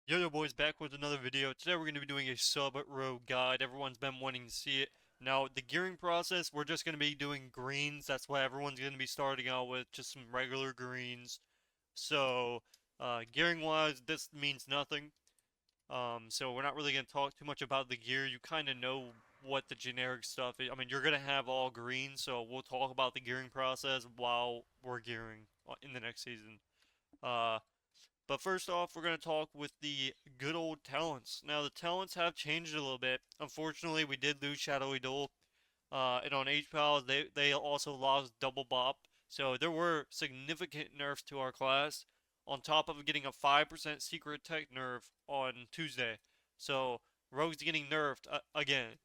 Yo boys, back with another video. Today we're going to be doing a sub row guide. Everyone's been wanting to see it. Now the gearing process, we're just going to be doing greens. That's why everyone's going to be starting out with just some regular greens. So gearing wise, this means nothing. So we're not really going to talk too much about the gear. You kind of know what the generic stuff is. I mean, you're going to have all green, so we'll talk about the gearing process while we're gearing in the next season. Uh, but first off, we're going to talk with the good old talents. Now, the talents have changed a little bit. Unfortunately, we did lose Shadowy Duel. And on HPAL, they also lost Double Bop. So there were significant nerfs to our class, on top of getting a 5% secret tech nerf on Tuesday. So Rogue's getting nerfed again.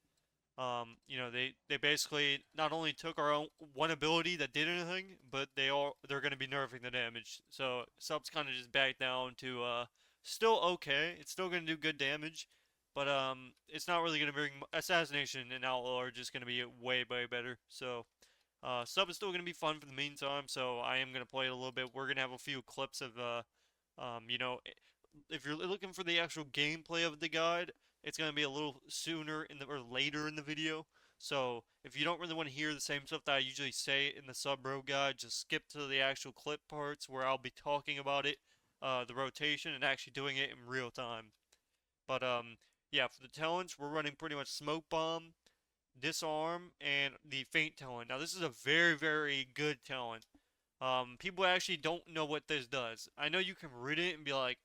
They basically not only took our own one ability that did anything, but they're going to be nerfing the damage. So subs kind of just back down to still okay. It's still going to do good damage, but it's not really going to bring assassination and outlaw are just going to be way better. So sub is still going to be fun for the meantime. So I am going to play it a little bit. We're going to have a few clips of um, you know, if you're looking for the actual gameplay of the guide, it's gonna be a little sooner in the or later in the video. So if you don't really want to hear the same stuff that I usually say in the sub row guide, just skip to the actual clip parts where I'll be talking about it, the rotation, and actually doing it in real time. But yeah, for the talents, we're running pretty much smoke bomb, disarm, and the feint talent. Now this is a very good talent. People actually don't know what this does. I know you can read it and be like,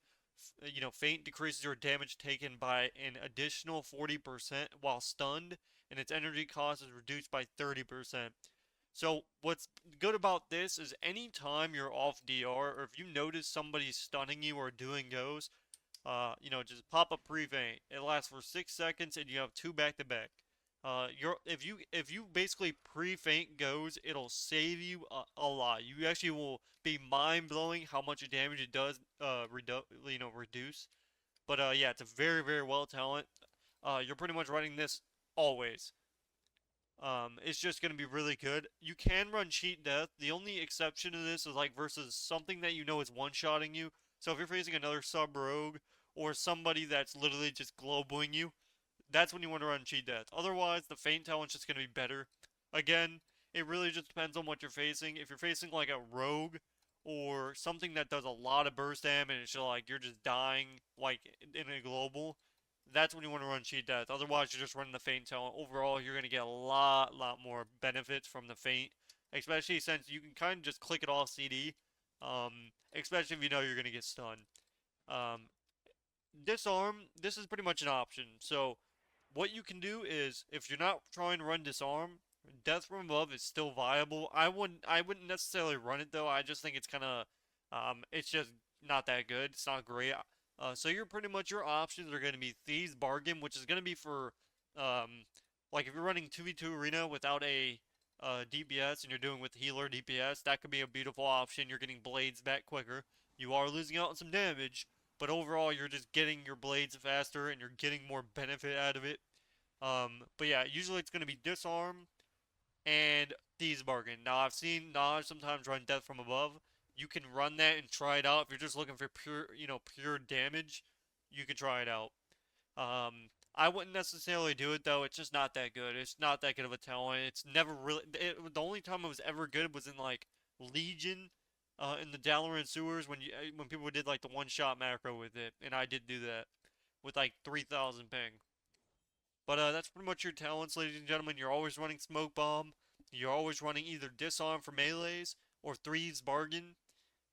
feint decreases your damage taken by an additional 40% while stunned, and its energy cost is reduced by 30%. So what's good about this is anytime you're off DR, or if you notice somebody stunning you or doing goes, just pop up pre-feint. It lasts for 6 seconds, and you have two back-to-back. If you basically pre-feint goes, it'll save you a lot. You actually will be mind-blowing how much damage it does reduce. But yeah, it's a very well talent. You're pretty much running this always. It's just gonna be really good. You can run cheat death. The only exception to this is like versus something that you know is one-shotting you. So if you're facing another sub rogue or somebody that's literally just globoing you, that's when you want to run cheat death. Otherwise, the feint talent's just gonna be better. Again, it really just depends on what you're facing. If you're facing like a rogue or something that does a lot of burst damage and it's just like you're just dying like in a global, that's when you want to run cheat death. Otherwise, you're just running the feint talent. Overall, you're gonna get a lot more benefits from the feint, especially since you can kind of just click it off CD. Especially if you know you're gonna get stunned. Um, Disarm, this is pretty much an option. So what you can do is, if you're not trying to run disarm, death from above is still viable. I wouldn't necessarily run it though. I just think it's kind of it's just not that good. It's not great. So you're pretty much your options are going to be Thieves Bargain, which is going to be for like if you're running 2v2 arena without a DPS and you're doing with healer DPS, that could be a beautiful option. You're getting blades back quicker. You are losing out on some damage, but overall you're just getting your blades faster and you're getting more benefit out of it. But yeah, usually it's going to be Disarm and Thieves Bargain. Now I've seen Naj sometimes run Death from Above. You can run that and try it out. If you're just looking for pure damage, you can try it out. I wouldn't necessarily do it though. It's just not that good. It's not that good of a talent. It's never really. The only time it was ever good was in like Legion, in the Dalaran sewers when people did like the one shot macro with it, and I did do that with like 3,000 ping. But that's pretty much your talents, ladies and gentlemen. You're always running smoke bomb. You're always running either disarm for melees or thieves bargain.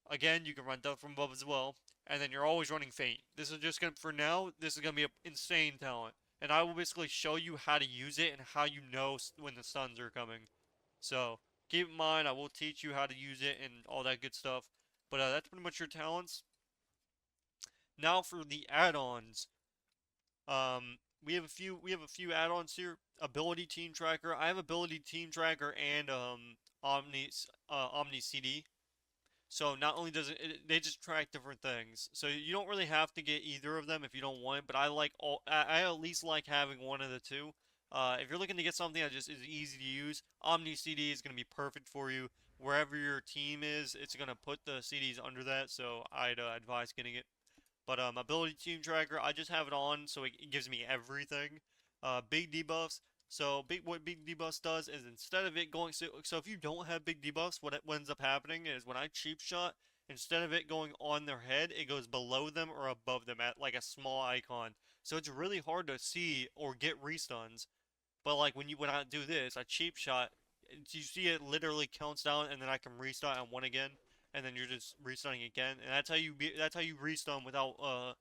Again, you can run death from above as well. And then you're always running feint. This is just gonna for now. This is gonna be an insane talent, and I will basically show you how to use it and how you know when the stuns are coming. So keep in mind, I will teach you how to use it and all that good stuff. But that's pretty much your talents. Now for the add-ons. We have a few add-ons here. Ability Team Tracker. I have Ability Team Tracker and omnicd. So not only does they just track different things. So you don't really have to get either of them if you don't want. But I like all. I at least like having one of the two. If you're looking to get something that just is easy to use, omnicd is going to be perfect for you. Wherever your team is, it's going to put the CDs under that. So I'd advise getting it. But ability team tracker, I just have it on so it gives me everything. Big debuffs. So what big debuffs does is instead of it going so if you don't have big debuffs, what ends up happening is when I cheap shot, instead of it going on their head, it goes below them or above them at like a small icon. So it's really hard to see or get restuns. But like when I do this, I cheap shot, you see it literally counts down, and then I can restart on one again, and then you're just restarting again, and that's how you restun without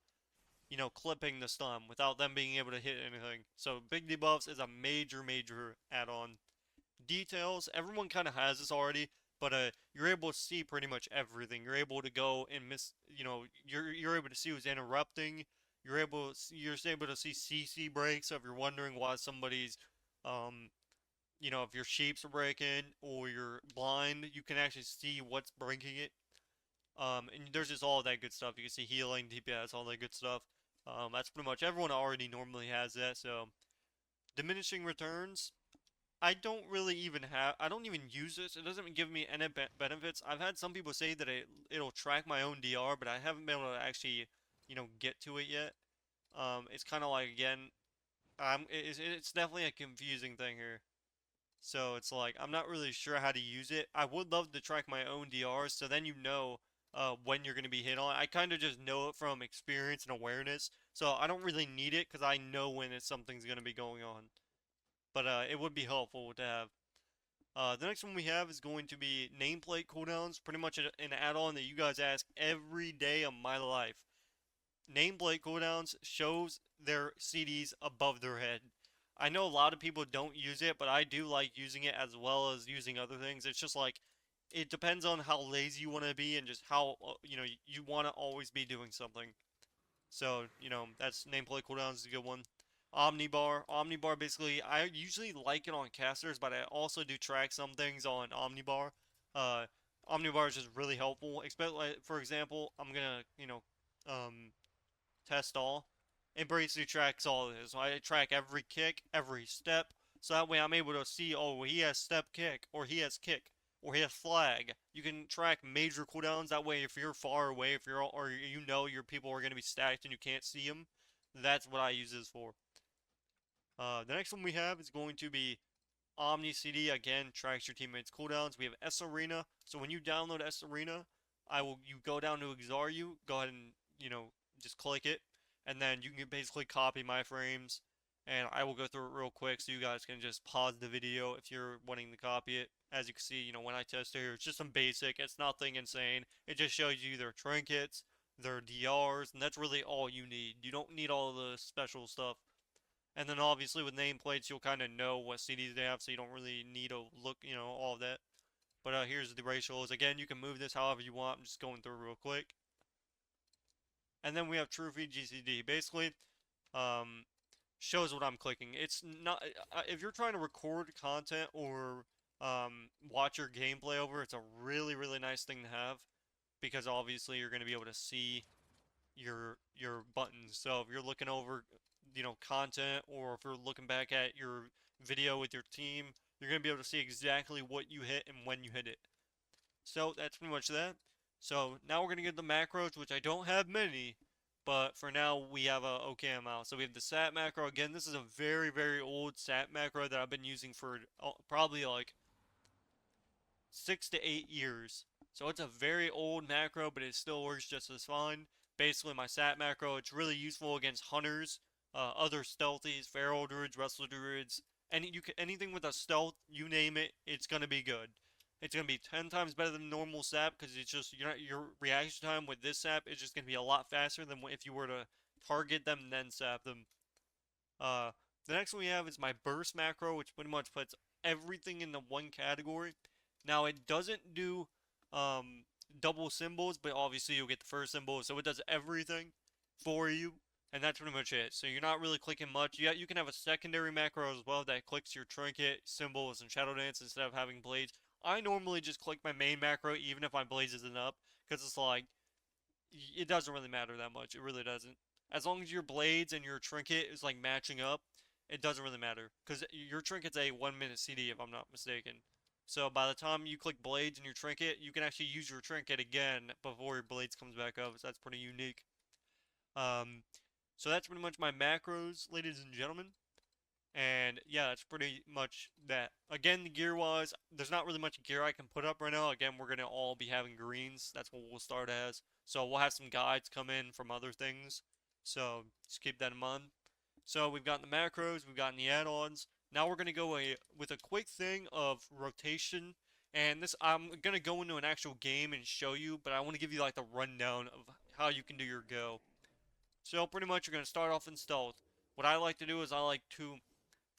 clipping the stun, without them being able to hit anything. So big debuffs is a major add-on. Details, everyone kind of has this already, but you're able to see pretty much everything. You're able to go and you're able to see who's interrupting. You're able to see CC breaks. So if you're wondering why somebody's um if your sheeps are breaking or you're blind, you can actually see what's breaking it. And there's just all that good stuff. You can see healing, DPS, all that good stuff. That's pretty much everyone already normally has that. So diminishing returns, I don't even use this. It doesn't give me any benefits. I've had some people say that it'll track my own DR, but I haven't been able to actually, get to it yet. It's kind of like, again, it's definitely a confusing thing here. So it's like, I'm not really sure how to use it. I would love to track my own DRs, so then when you're going to be hit on. I kind of just know it from experience and awareness, so I don't really need it because I know when something's going to be going on. But it would be helpful to have. The next one we have is going to be nameplate cooldowns, pretty much an add-on that you guys ask every day of my life. Nameplate cooldowns shows their CDs above their head. I know a lot of people don't use it, but I do like using it as well as using other things. It's just like, it depends on how lazy you want to be and just how, you want to always be doing something. So, that's nameplate cooldowns is a good one. Omnibar. Omnibar basically, I usually like it on casters, but I also do track some things on Omnibar. Uh, Omnibar is just really helpful. Especially, for example, I'm gonna, test all. It basically tracks all of this. So I track every kick, every step, so that way I'm able to see, oh, he has step kick, or he has kick, or he has flag. You can track major cooldowns. That way, if you're far away, or your people are gonna be stacked and you can't see them, that's what I use this for. The next one we have is going to be omnicd. Again, tracks your teammates' cooldowns. We have Sarena. So when you download Sarena, you go down to Xaru, go ahead and just click it, and then you can basically copy my frames, and I will go through it real quick so you guys can just pause the video if you're wanting to copy it. As you can see, when I test here, it's just some basic. It's nothing insane. It just shows you their trinkets, their DRs, and that's really all you need. You don't need all the special stuff. And then obviously with nameplates, you'll kind of know what CDs they have, so you don't really need to look, all of that. But here's the ratios. Again, you can move this however you want. I'm just going through real quick. And then we have Trufigcd. Basically, shows what I'm clicking. It's not if you're trying to record content or watch your gameplay over, it's a really nice thing to have because obviously you're going to be able to see your buttons. So if you're looking over, content, or if you're looking back at your video with your team, you're going to be able to see exactly what you hit and when you hit it. So that's pretty much that. So now we're going to get the macros, which I don't have many, but for now we have a okay amount. So we have the sat macro. Again, this is a very old sat macro that I've been using for probably like 6 to 8 years. So it's a very old macro, but it still works just as fine. Basically, my sat macro, it's really useful against hunters, other stealthies, feral druids, wrestler druids, anything with a stealth, you name it, it's gonna be good. It's gonna be 10 times better than normal sap because it's just your reaction time with this sap is just gonna be a lot faster than if you were to target them and then sap them. Uh, the next one we have is my burst macro, which pretty much puts everything into one category. Now it doesn't do double symbols, but obviously you'll get the first symbol, so it does everything for you, and that's pretty much it. So you're not really clicking much. You can have a secondary macro as well that clicks your trinket, symbols, and shadow dance instead of having blades. I normally just click my main macro even if my blades isn't up, because it's like, it doesn't really matter that much. It really doesn't. As long as your blades and your trinket is like matching up, it doesn't really matter. Because your trinket's a 1 minute CD if I'm not mistaken. So by the time you click blades and your trinket, you can actually use your trinket again before your blades comes back up. So that's pretty unique. So that's pretty much my macros, ladies and gentlemen. And yeah, that's pretty much that. Again, the gear wise, there's not really much gear I can put up right now. Again, we're gonna all be having greens. That's what we'll start as. So we'll have some guides come in from other things. So just keep that in mind. So we've gotten the macros, we've gotten the add-ons. Now we're gonna go with a quick thing of rotation. And this, I'm gonna go into an actual game and show you, but I want to give you like the rundown of how you can do your go. So pretty much you're gonna start off in stealth. What I like to do is I like to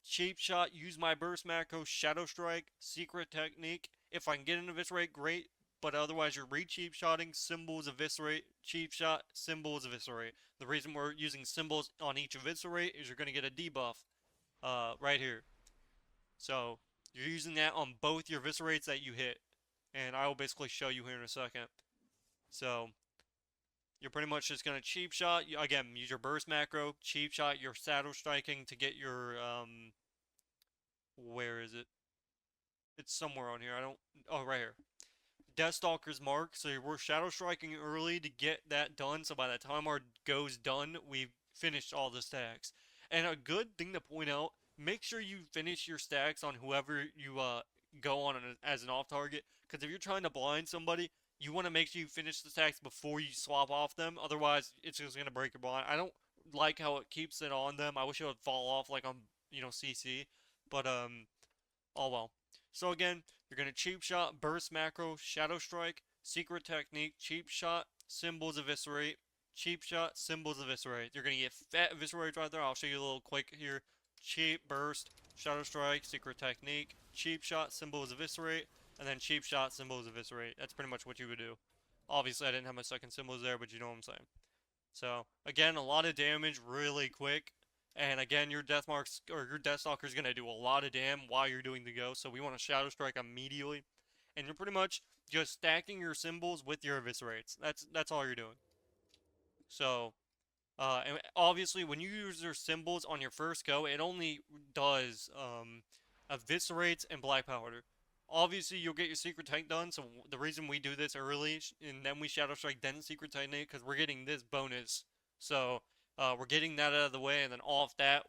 cheap shot, use my burst macro, shadow strike, secret technique. If I can get an eviscerate, great. But otherwise, you're re-cheap shotting, symbols eviscerate, cheap shot, symbols eviscerate. The reason we're using symbols on each eviscerate is you're gonna get a debuff, right here. So you're using that on both your eviscerates that you hit, and I will basically show you here in a second. So you're pretty much just gonna cheap shot. Again, use your burst macro, cheap shot your shadow striking to get your where is it? It's somewhere on here. I don't. Oh, right here. Deathstalker's Mark. So we're shadow striking early to get that done. So by the time our go's done, we've finished all the stacks. And a good thing to point out: make sure you finish your stacks on whoever you go on as an off target. Because if you're trying to blind somebody, you want to make sure you finish the stacks before you swap off them. Otherwise, it's just gonna break your blind. I don't like how it keeps it on them. I wish it would fall off like on CC. But oh well. So again, you're going to cheap shot, burst macro, shadow strike, secret technique, cheap shot, symbols eviscerate, cheap shot, symbols eviscerate. You're going to get fat eviscerate right there. I'll show you a little quick here. Cheap burst, shadow strike, secret technique, cheap shot, symbols eviscerate, and then cheap shot, symbols eviscerate. That's pretty much what you would do. Obviously, I didn't have my second symbols there, but you know what I'm saying. So, again, a lot of damage really quick. And again, your death marks or your Deathstalker is gonna do a lot of damage while you're doing the go. So we want to Shadow Strike immediately, and you're pretty much just stacking your symbols with your eviscerates. That's all you're doing. So, and obviously, when you use your symbols on your first go, it only does eviscerates and black powder. Obviously, you'll get your secret tank done. So the reason we do this early and then we Shadow Strike then secret technique because we're getting this bonus. So we're getting that out of the way, and then off that,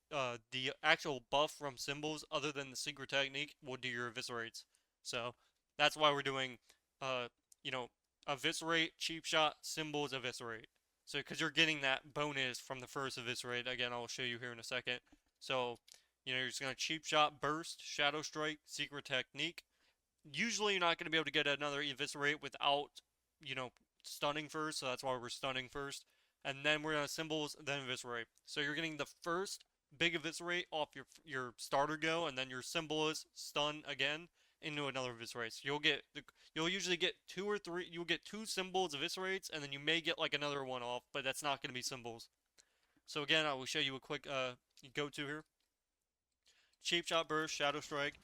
the actual buff from symbols, other than the secret technique, will do your eviscerates. So that's why we're doing, uh, you know, eviscerate, cheap shot, symbols, eviscerate. So because you're getting that bonus from the first eviscerate. Again, I'll show you here in a second. So you're just gonna cheap shot, burst, shadow strike, secret technique. Usually, you're not gonna be able to get another eviscerate without, you know, stunning first. So that's why we're stunning first, and then we're gonna symbols, then eviscerate. So you're getting the first big eviscerate off your starter go, and then your symbol is stun again into another eviscerate. So you'll usually get two or three. You'll get two symbols eviscerates, and then you may get like another one off, but that's not gonna be symbols. So again, I will show you a quick go to here. Cheap shot burst, shadow strike,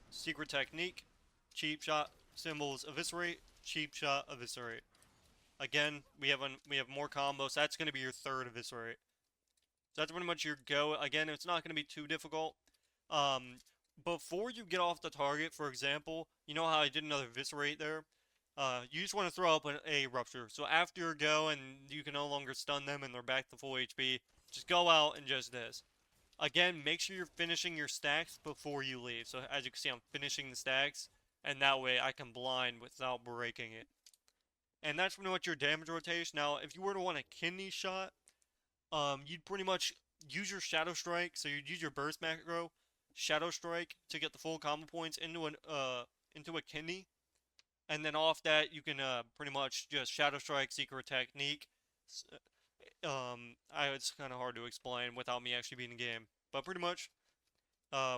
secret technique, cheap shot, symbols eviscerate, cheap shot eviscerate. Again, we have more combos. So that's going to be your third eviscerate. So that's pretty much your go. Again, it's not going to be too difficult. Before you get off the target, for example, you know how I did another eviscerate there? You just want to throw up a rupture. So after your go and you can no longer stun them and they're back to full HP, just go out and just this. Again, make sure you're finishing your stacks before you leave. So as you can see, I'm finishing the stacks, and that way I can blind without breaking it. And that's pretty much your damage rotation. Now, if you were to want a kidney shot, you'd pretty much use your Shadow Strike. So you'd use your Burst Macro, Shadow Strike to get the full combo points into a kidney, and then off that you can pretty much just Shadow Strike, Secret Technique. It's kind of hard to explain without me actually being in the game, but pretty much.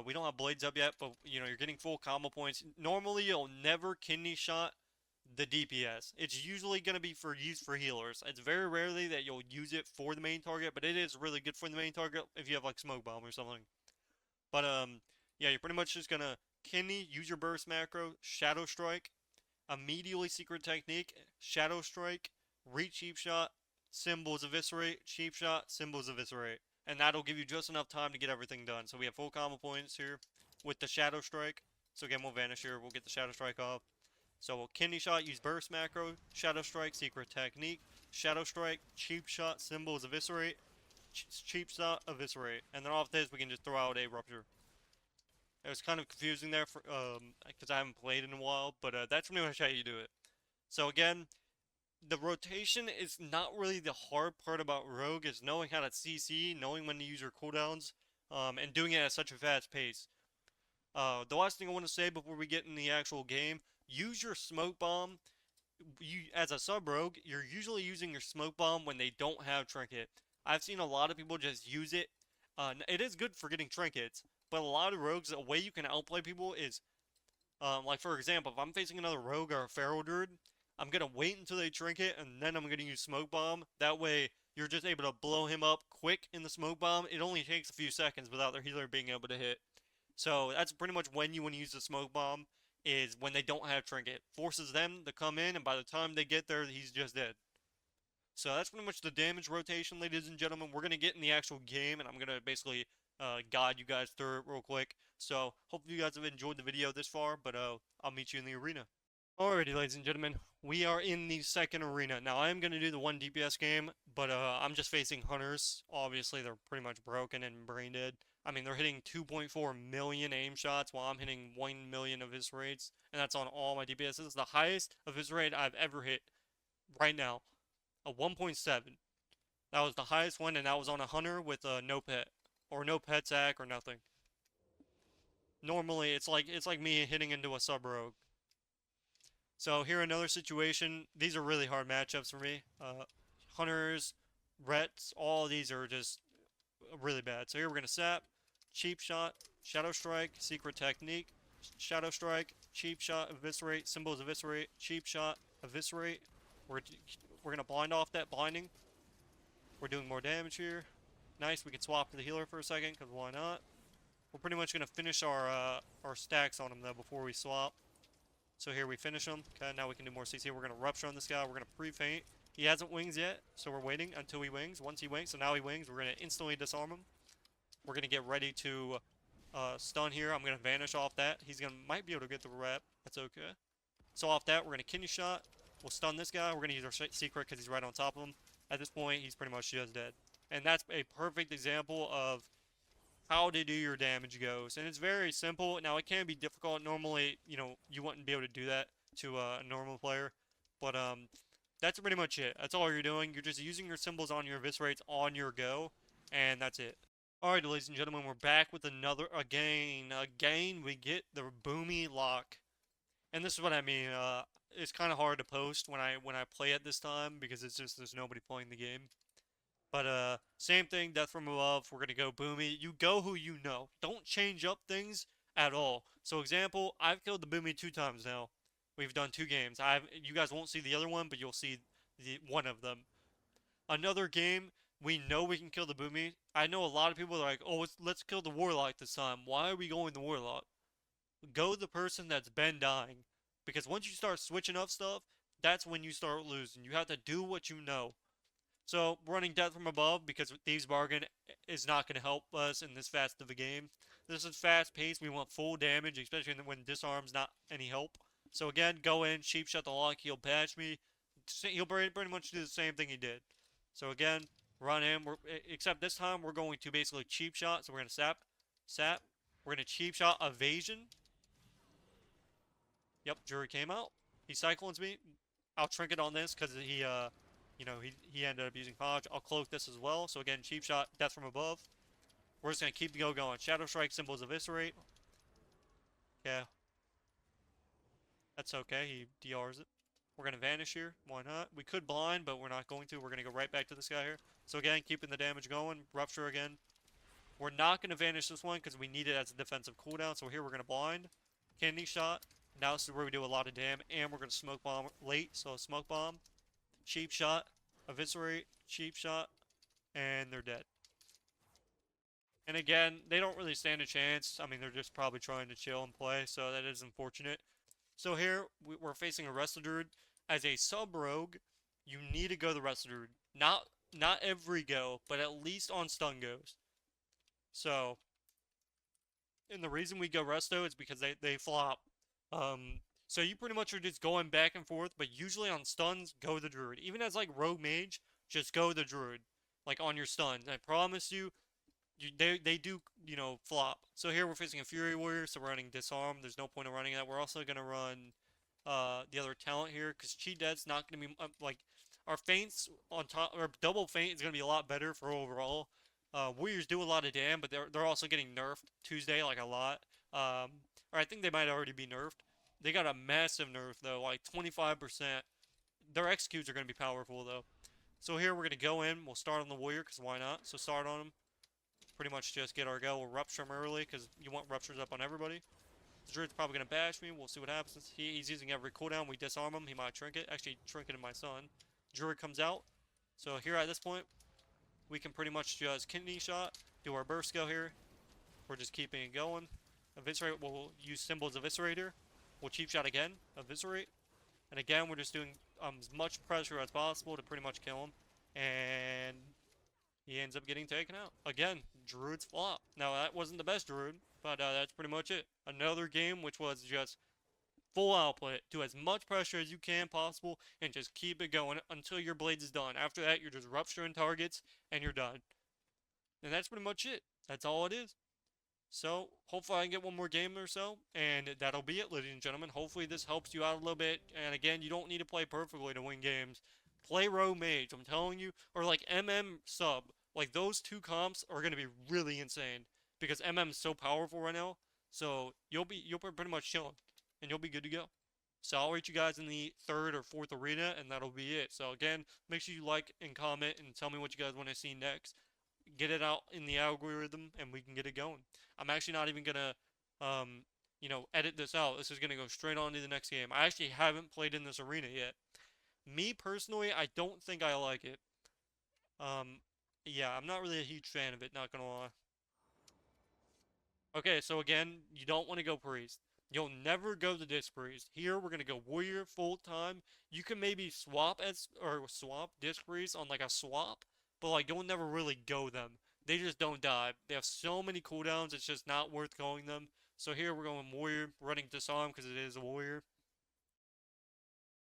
We don't have blades up yet, but you're getting full combo points. Normally, you'll never kidney shot the DPS. It's usually going to be used for healers. It's very rarely that you'll use it for the main target, but it is really good for the main target if you have like smoke bomb or something. But yeah, you're pretty much just gonna kidney, use your burst macro, shadow strike, immediately secret technique, shadow strike, reach cheap shot, symbols eviscerate, cheap shot, symbols eviscerate. And that'll give you just enough time to get everything done. So we have full combo points here with the shadow strike. So again, we'll vanish here, we'll get the shadow strike off. So we'll kidney shot, use burst macro, shadow strike, secret technique, Shadow Strike, Cheap Shot, Symbols, Eviscerate, Cheap Shot, Eviscerate. And then off this, we can just throw out a Rupture. It was kind of confusing there for because I haven't played in a while, but that's pretty much how you do it. So again, the rotation is not really the hard part about Rogue, is knowing how to CC, knowing when to use your cooldowns, and doing it at such a fast pace. The last thing I want to say before we get in the actual game, use your smoke bomb. As a sub rogue, you're usually using your smoke bomb when they don't have trinket. I've seen a lot of people just use it. It is good for getting trinkets, but a lot of rogues, a way you can outplay people is, like for example, if I'm facing another rogue or a feral druid, I'm gonna wait until they trinket and then I'm gonna use smoke bomb. That way, you're just able to blow him up quick in the smoke bomb. It only takes a few seconds without their healer being able to hit. So that's pretty much when you want to use the smoke bomb, is when they don't have trinket. Forces them to come in, and by the time they get there, he's just dead. So that's pretty much the damage rotation, ladies and gentlemen. We're going to get in the actual game, and I'm going to basically guide you guys through it real quick. So hopefully you guys have enjoyed the video this far, but I'll meet you in the arena. Alrighty, ladies and gentlemen, we are in the second arena. Now, I am going to do the 1 DPS game, but I'm just facing hunters. Obviously, they're pretty much broken and brain dead. I mean, they're hitting 2.4 million aim shots while I'm hitting 1 million of his rates, and that's on all my DPS. This is the highest of his rate I've ever hit right now, a 1.7. That was the highest one, and that was on a hunter with no pet, or no pet sack, or nothing. Normally, it's like me hitting into a sub rogue. So here another situation. These are really hard matchups for me. Hunters, Rets, all of these are just really bad. So here we're gonna sap, cheap shot, shadow strike, secret technique, shadow strike, cheap shot, eviscerate, symbols eviscerate, cheap shot, eviscerate. We're gonna blind off that blinding. We're doing more damage here. Nice. We can swap to the healer for a second, because why not? We're pretty much gonna finish our stacks on him though before we swap. So here we finish him. Okay, now we can do more CC. We're going to rupture on this guy. We're going to pre-faint. He hasn't wings yet, so we're waiting until he wings. Once he wings, so now he wings, we're going to instantly disarm him. We're going to get ready to stun here. I'm going to vanish off that. He's going to might be able to get the rep. That's okay. So off that, we're going to kidney shot. We'll stun this guy. We're going to use our secret because he's right on top of him. At this point, he's pretty much just dead. And that's a perfect example of how to do your damage goes, and it's very simple. Now it can be difficult. Normally, you know, you wouldn't be able to do that to a normal player, but that's pretty much it. That's all you're doing. You're just using your symbols on your eviscerates on your go, and that's it. Alright, ladies and gentlemen, we're back with another again we get the boomy lock, and this is what I mean. It's kind of hard to post when I play it this time because it's just there's nobody playing the game. But, same thing, death from above, we're gonna go boomy. You go who you know. Don't change up things at all. So, example, I've killed the boomy 2 times now. We've done 2 games. You guys won't see the other one, but you'll see one of them. Another game, we know we can kill the boomy. I know a lot of people are like, oh, let's kill the warlock this time. Why are we going the warlock? Go the person that's been dying. Because once you start switching up stuff, that's when you start losing. You have to do what you know. So, running death from above because Thieves Bargain is not going to help us in this fast of a game. This is fast paced. We want full damage, especially when disarm's not any help. So again, go in, cheap shot the lock. He'll patch me. He'll pretty much do the same thing he did. So again, run in. Except this time we're going to basically cheap shot. So we're going to sap. We're going to cheap shot evasion. Yep, jury came out. He cyclones me. I'll trinket on this because he you know, he ended up using Podge. I'll cloak this as well. So again, cheap shot, death from above. We're just going to keep the go going. Shadow strike, symbols eviscerate. Yeah. That's okay. He DRs it. We're going to vanish here. Why not? We could blind, but we're not going to. We're going to go right back to this guy here. So again, keeping the damage going. Rupture again. We're not going to vanish this one because we need it as a defensive cooldown. So here we're going to blind. Kidney shot. Now this is where we do a lot of damage. And we're going to smoke bomb late. So smoke bomb. Cheap shot, eviscerate, cheap shot, and they're dead. And again, they don't really stand a chance. I mean, they're just probably trying to chill and play, so that is unfortunate. So here, we're facing a Wrestle Druid. As a sub-rogue, you need to go the Wrestle Druid. Not every go, but at least on stun goes. So, and the reason we go Resto is because they flop. So you pretty much are just going back and forth, but usually on stuns, go the druid. Even as like rogue mage, just go the druid, like on your stuns. I promise you, they do, you know, flop. So here we're facing a fury warrior, so we're running disarm. There's no point in running that. We're also gonna run the other talent here because cheat dead's not gonna be like our feints on top or double feint is gonna be a lot better for overall. Warriors do a lot of damage, but they're also getting nerfed Tuesday like a lot. Or I think they might already be nerfed. They got a massive nerf though, like 25%. Their executes are gonna be powerful though. So here we're gonna go in. We'll start on the warrior because why not? So start on him. Pretty much just get our go. We'll rupture him early because you want ruptures up on everybody. The druid's probably going to bash me. We'll see what happens. He's using every cooldown. We disarm him. He might trinket. Actually, trinketed my son. Druid comes out. So here at this point, we can pretty much just kidney shot. Do our burst go here. We're just keeping it going. Eviscerate. We'll use symbols eviscerator. We'll cheap shot again. Eviscerate. And again, we're just doing as much pressure as possible to pretty much kill him. And he ends up getting taken out. Again, druid's flop. Now, that wasn't the best druid, but that's pretty much it. Another game which was just full output. Do as much pressure as you can possible and just keep it going until your blades is done. After that, you're just rupturing targets and you're done. And that's pretty much it. That's all it is. So, hopefully I can get one more game or so, and that'll be it, ladies and gentlemen. Hopefully this helps you out a little bit. And again, you don't need to play perfectly to win games. Play rogue mage, I'm telling you, or like MM sub. Like those two comps are gonna be really insane because MM is so powerful right now. So you'll pretty much chilling, and you'll be good to go. So I'll rate you guys in the 3rd or 4th arena, and that'll be it. So again, make sure you like and comment and tell me what you guys want to see next. Get it out in the algorithm, and we can get it going. I'm actually not even gonna, you know, edit this out. This is gonna go straight on to the next game. I actually haven't played in this arena yet. Me personally, I don't think I like it. Yeah, I'm not really a huge fan of it, not gonna lie. Okay, so again, you don't want to go priest. You'll never go the disc priest. Here, we're gonna go warrior full time. You can maybe swap swap disc priest on like a swap, but like you'll never really go them. They just don't die. They have so many cooldowns, it's just not worth going them. So here we're going warrior, running disarm because it is a warrior.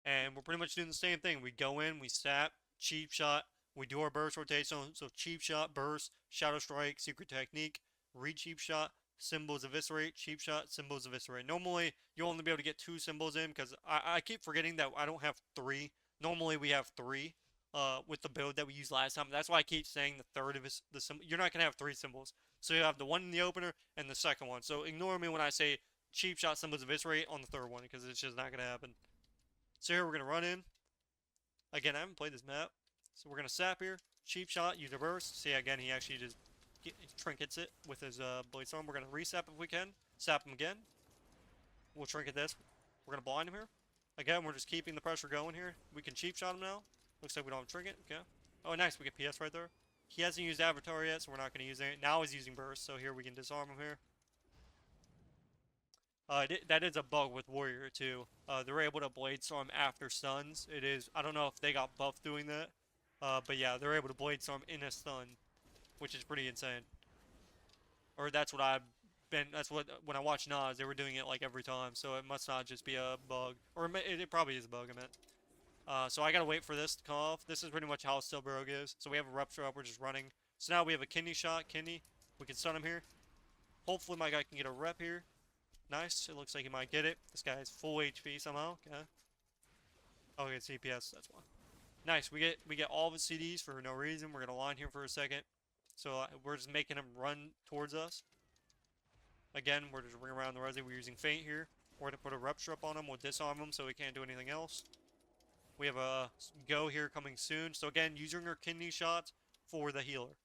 And we're pretty much doing the same thing. We go in, we sap, cheap shot, we do our burst rotation. So cheap shot, burst, shadow strike, secret technique, cheap shot, symbols eviscerate, cheap shot, symbols eviscerate. Normally, you'll only be able to get 2 symbols in because I keep forgetting that I don't have 3. Normally, we have 3 with the build that we used last time. That's why I keep saying the third of the symbol. You're not going to have 3 symbols. So you have the one in the opener and the second one. So ignore me when I say cheap shot, symbols eviscerate on the third one because it's just not going to happen. So here we're going to run in. Again, I haven't played this map. So we're going to sap here. Cheap shot, use reverse. See, again, he actually just trinkets it with his blade storm. We're going to resap if we can. Sap him again. We'll trinket this. We're going to blind him here. Again, we're just keeping the pressure going here. We can cheap shot him now. Looks like we don't have trinket. Okay. Oh, nice. We get PS right there. He hasn't used Avatar yet, so we're not going to use it. Now he's using burst, so here we can disarm him here. That is a bug with Warrior too. They're able to blade storm after stuns. It is. I don't know if they got buffed doing that. But yeah, they're able to blade storm in a stun, which is pretty insane. Or that's what I've been. That's what when I watch Nas, they were doing it like every time. So it must not just be a bug, or it probably is a bug. I meant. So I gotta wait for this to come off. This is pretty much how Stillborough is. So we have a rupture up. We're just running. So now we have a kidney shot. Kidney. We can stun him here. Hopefully my guy can get a rep here. Nice. It looks like he might get it. This guy has full HP somehow. Okay. Oh, he gets CPS. That's why. Nice. We get all of his CDs for no reason. We're gonna line here for a second. So we're just making him run towards us. Again, we're just ring around the resi. We're using feint here. We're gonna put a rupture up on him. We'll disarm him so he can't do anything else. We have a go here coming soon. So again, using our kidney shot for the healer.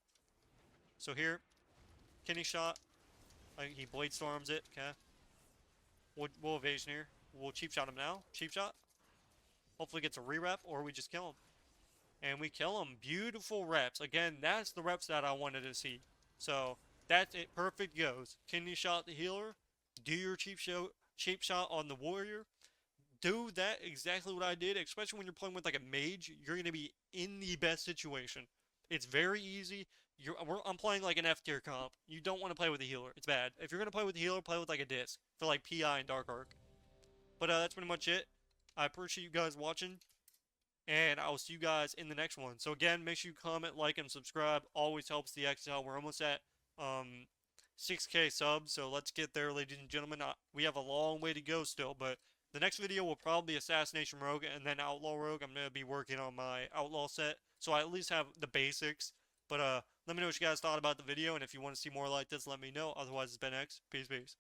So here, kidney shot. He blade storms it. Okay. We'll evasion here. We'll cheap shot him now. Cheap shot. Hopefully gets a re-rep, or we just kill him. And we kill him. Beautiful reps. Again, that's the reps that I wanted to see. So, that's it. Perfect goes. Kidney shot the healer. Do your cheap shot on the warrior. Do that exactly what I did, especially when you're playing with like a mage. You're going to be in the best situation. It's very easy. I'm playing like an F tier comp. You don't want to play with a healer. It's bad. If you're going to play with a healer, play with like a disc. For like PI and Dark Arc. But that's pretty much it. I appreciate you guys watching, and I'll see you guys in the next one. So again, make sure you comment, like, and subscribe. Always helps the XL. We're almost at 6K subs, so let's get there, ladies and gentlemen. We have a long way to go still, but the next video will probably be Assassination Rogue and then Outlaw Rogue. I'm going to be working on my Outlaw set, so I at least have the basics. But let me know what you guys thought about the video, and if you want to see more like this, let me know. Otherwise, it's been X. Peace, peace.